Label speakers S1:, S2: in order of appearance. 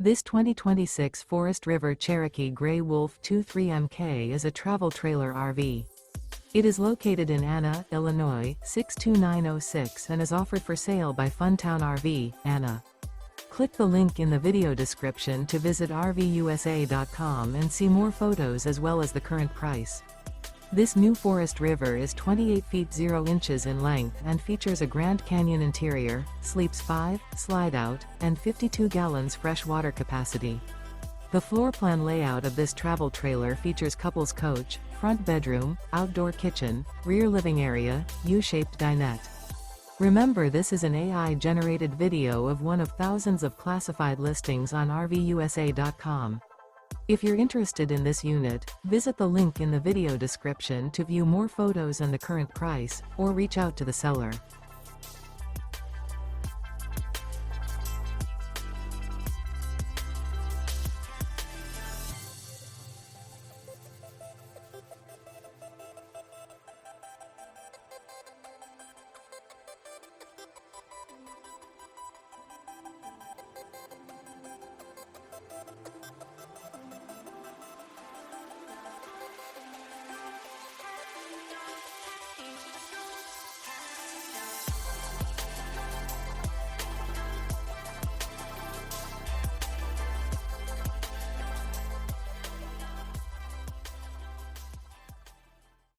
S1: This 2026 Forest River Cherokee Grey Wolf 23MK is a travel trailer RV. It is located in Anna, Illinois, 62906 and is offered for sale by Funtown RV, Anna. Click the link in the video description to visit RVUSA.com and see more photos as well as the current price. This new Forest River is 28 feet 0 inches in length and features a Grand Canyon interior, sleeps 5, slide-out, and 52 gallons fresh water capacity. The floor plan layout of this travel trailer features couples coach, front bedroom, outdoor kitchen, rear living area, U-shaped dinette. Remember, this is an AI-generated video of one of thousands of classified listings on RVUSA.com. If you're interested in this unit, visit the link in the video description to view more photos and the current price, or reach out to the seller.